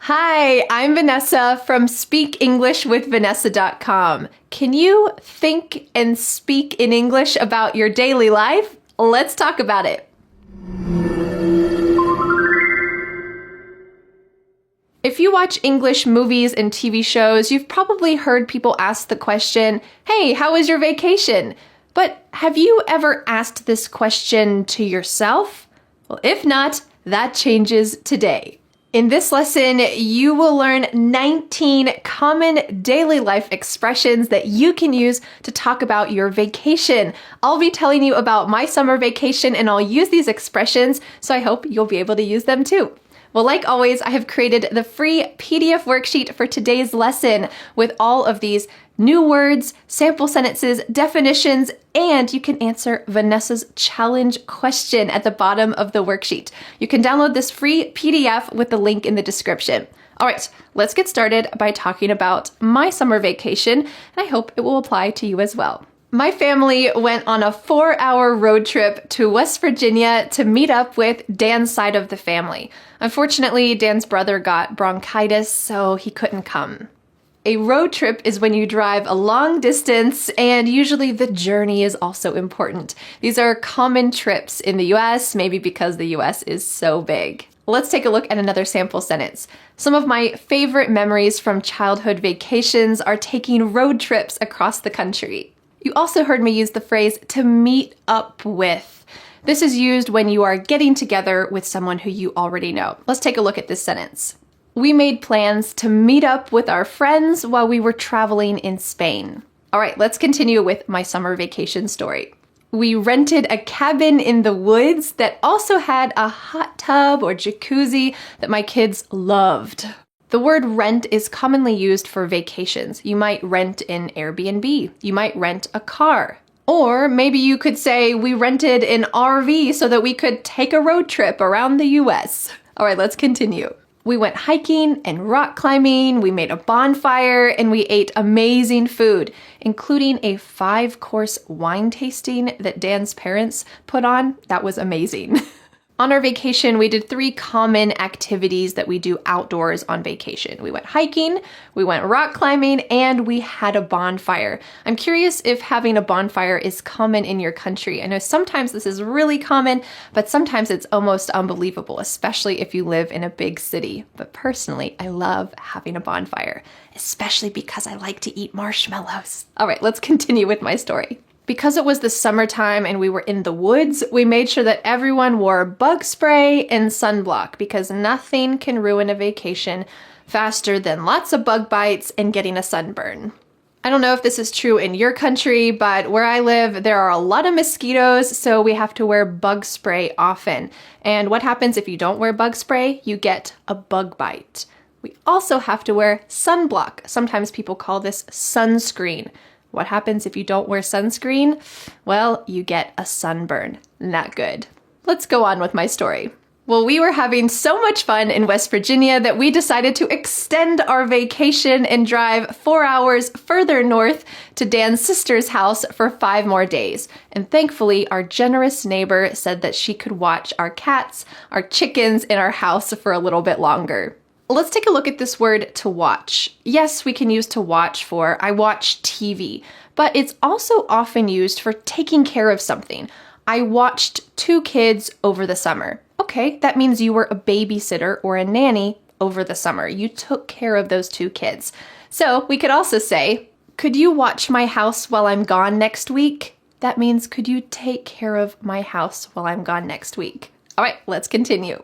Hi, I'm Vanessa from SpeakEnglishWithVanessa.com. Can you think and speak in English about your daily life? Let's talk about it. If you watch English movies and TV shows, you've probably heard people ask the question, "Hey, how was your vacation?" But have you ever asked this question to yourself? Well, if not, that changes today. In this lesson, you will learn 19 common daily life expressions that you can use to talk about your vacation. I'll be telling you about my summer vacation and I'll use these expressions, so I hope you'll be able to use them too. Well, like always, I have created the free PDF worksheet for today's lesson with all of these new words, sample sentences, definitions, and you can answer Vanessa's challenge question at the bottom of the worksheet. You can download this free PDF with the link in the description. All right, let's get started by talking about my summer vacation, and I hope it will apply to you as well. My family went on a 4-hour road trip to West Virginia to meet up with Dan's side of the family. Unfortunately, Dan's brother got bronchitis, so he couldn't come. A road trip is when you drive a long distance, and usually the journey is also important. These are common trips in the US, maybe because the US is so big. Let's take a look at another sample sentence. Some of my favorite memories from childhood vacations are taking road trips across the country. You also heard me use the phrase to meet up with. This is used when you are getting together with someone who you already know. Let's take a look at this sentence. We made plans to meet up with our friends while we were traveling in Spain. All right, let's continue with my summer vacation story. We rented a cabin in the woods that also had a hot tub or jacuzzi that my kids loved. The word rent is commonly used for vacations. You might rent an Airbnb. You might rent a car. Or maybe you could say we rented an RV so that we could take a road trip around the US. All right, let's continue. We went hiking and rock climbing, we made a bonfire, and we ate amazing food, including a 5-course wine tasting that Dan's parents put on. That was amazing. On our vacation, we did 3 common activities that we do outdoors on vacation. We went hiking, we went rock climbing, and we had a bonfire. I'm curious if having a bonfire is common in your country. I know sometimes this is really common, but sometimes it's almost unbelievable, especially if you live in a big city. But personally, I love having a bonfire, especially because I like to eat marshmallows. All right, let's continue with my story. Because it was the summertime and we were in the woods, we made sure that everyone wore bug spray and sunblock because nothing can ruin a vacation faster than lots of bug bites and getting a sunburn. I don't know if this is true in your country, but where I live, there are a lot of mosquitoes, so we have to wear bug spray often. And what happens if you don't wear bug spray? You get a bug bite. We also have to wear sunblock. Sometimes people call this sunscreen. What happens if you don't wear sunscreen? Well, you get a sunburn. Not good. Let's go on with my story. Well, we were having so much fun in West Virginia that we decided to extend our vacation and drive 4 hours further north to Dan's sister's house for 5 more days. And thankfully, our generous neighbor said that she could watch our cats, our chickens, and our house for a little bit longer. Let's take a look at this word to watch. Yes, we can use to watch for I watch TV, but it's also often used for taking care of something. I watched 2 kids over the summer. Okay, that means you were a babysitter or a nanny over the summer. You took care of those 2 kids. So we could also say, could you watch my house while I'm gone next week? That means could you take care of my house while I'm gone next week? All right, let's continue.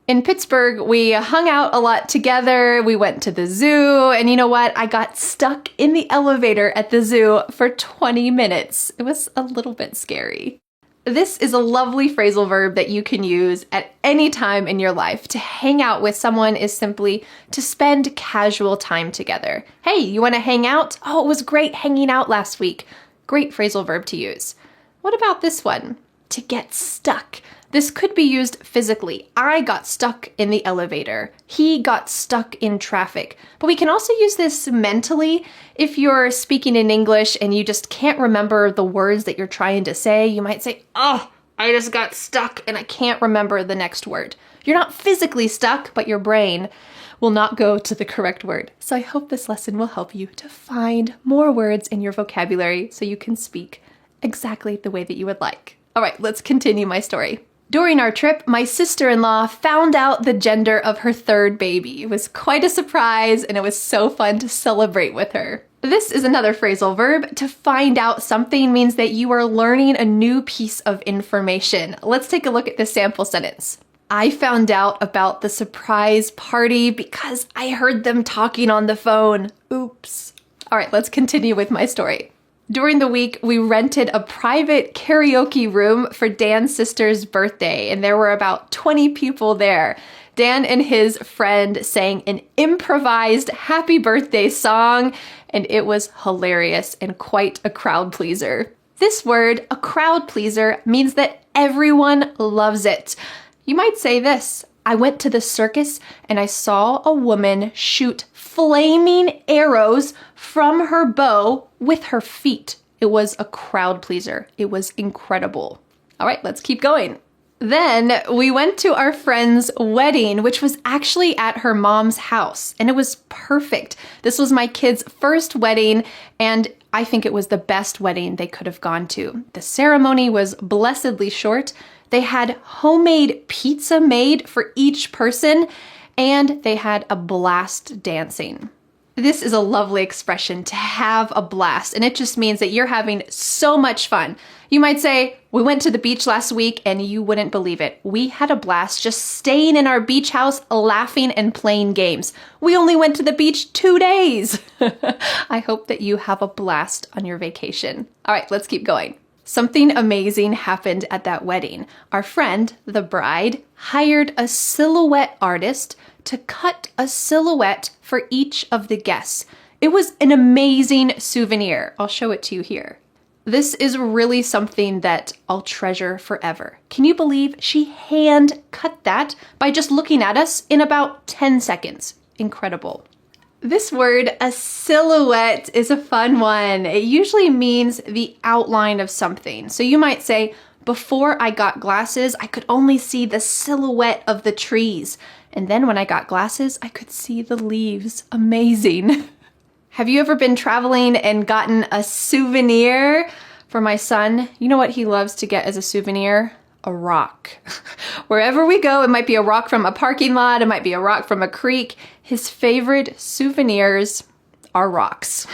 In Pittsburgh, we hung out a lot together, we went to the zoo, and you know what? I got stuck in the elevator at the zoo for 20 minutes. It was a little bit scary. This is a lovely phrasal verb that you can use at any time in your life. To hang out with someone is simply to spend casual time together. Hey, you want to hang out? Oh, it was great hanging out last week. Great phrasal verb to use. What about this one? To get stuck. This could be used physically. I got stuck in the elevator. He got stuck in traffic. But we can also use this mentally. If you're speaking in English and you just can't remember the words that you're trying to say, you might say, "Oh, I just got stuck and I can't remember the next word." You're not physically stuck, but your brain will not go to the correct word. So I hope this lesson will help you to find more words in your vocabulary so you can speak exactly the way that you would like. All right, let's continue my story. During our trip, my sister-in-law found out the gender of her third baby. It was quite a surprise, and it was so fun to celebrate with her. This is another phrasal verb. To find out something means that you are learning a new piece of information. Let's take a look at this sample sentence. I found out about the surprise party because I heard them talking on the phone. Oops. All right, let's continue with my story. During the week, we rented a private karaoke room for Dan's sister's birthday, and there were about 20 people there. Dan and his friend sang an improvised happy birthday song, and it was hilarious and quite a crowd pleaser. This word, a crowd pleaser, means that everyone loves it. You might say this: I went to the circus and I saw a woman shoot flaming arrows from her bow with her feet. It was a crowd pleaser. It was incredible. All right, let's keep going. Then we went to our friend's wedding, which was actually at her mom's house, and it was perfect. This was my kids' first wedding, and I think it was the best wedding they could have gone to. The ceremony was blessedly short. They had homemade pizza made for each person, and they had a blast dancing. This is a lovely expression, to have a blast, and it just means that you're having so much fun. You might say, we went to the beach last week and you wouldn't believe it. We had a blast just staying in our beach house, laughing and playing games. We only went to the beach 2 days. I hope that you have a blast on your vacation. All right, let's keep going. Something amazing happened at that wedding. Our friend, the bride, hired a silhouette artist to cut a silhouette for each of the guests. It was an amazing souvenir. I'll show it to you here. This is really something that I'll treasure forever. Can you believe she hand cut that by just looking at us in about 10 seconds? Incredible. This word, a silhouette, is a fun one. It usually means the outline of something. So you might say, before I got glasses, I could only see the silhouette of the trees. And then when I got glasses, I could see the leaves. Amazing. Have you ever been traveling and gotten a souvenir? For my son, you know what he loves to get as a souvenir? A rock. Wherever we go, it might be a rock from a parking lot, it might be a rock from a creek. His favorite souvenirs are rocks.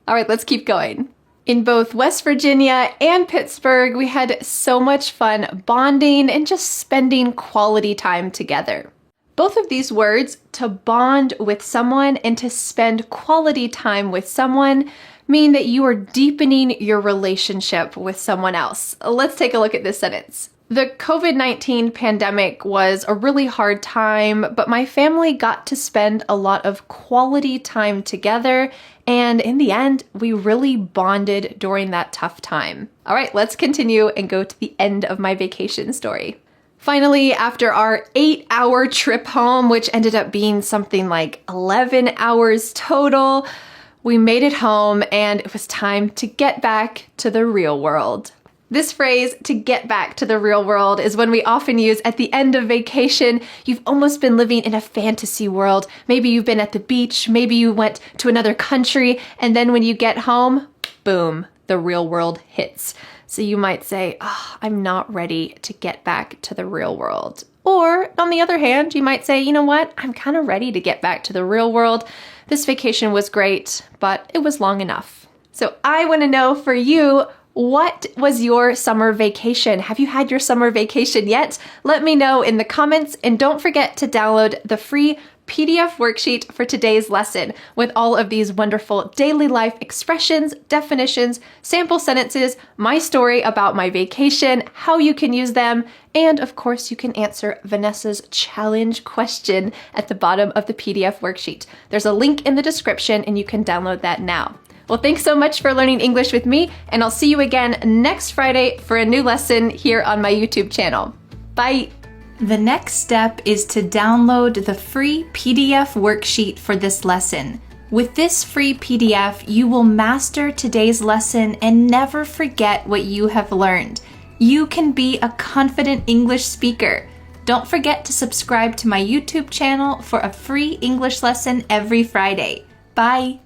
All right, let's keep going. In both West Virginia and Pittsburgh, we had so much fun bonding and just spending quality time together. Both of these words, to bond with someone and to spend quality time with someone, mean that you are deepening your relationship with someone else. Let's take a look at this sentence. The COVID-19 pandemic was a really hard time, but my family got to spend a lot of quality time together, and in the end, we really bonded during that tough time. All right, let's continue and go to the end of my vacation story. Finally, after our 8-hour trip home, which ended up being something like 11 hours total, we made it home and it was time to get back to the real world. This phrase, to get back to the real world, is one we often use at the end of vacation. You've almost been living in a fantasy world. Maybe you've been at the beach, maybe you went to another country, and then when you get home, boom, the real world hits. So you might say, oh, I'm not ready to get back to the real world. Or on the other hand, you might say, you know what? I'm kind of ready to get back to the real world. This vacation was great, but it was long enough. So I want to know for you, what was your summer vacation? Have you had your summer vacation yet? Let me know in the comments, and don't forget to download the free PDF worksheet for today's lesson with all of these wonderful daily life expressions, definitions, sample sentences, my story about my vacation, how you can use them, and of course you can answer Vanessa's challenge question at the bottom of the PDF worksheet. There's a link in the description and you can download that now. Well, thanks so much for learning English with me, and I'll see you again next Friday for a new lesson here on my YouTube channel. Bye! The next step is to download the free PDF worksheet for this lesson. With this free PDF, you will master today's lesson and never forget what you have learned. You can be a confident English speaker. Don't forget to subscribe to my YouTube channel for a free English lesson every Friday. Bye!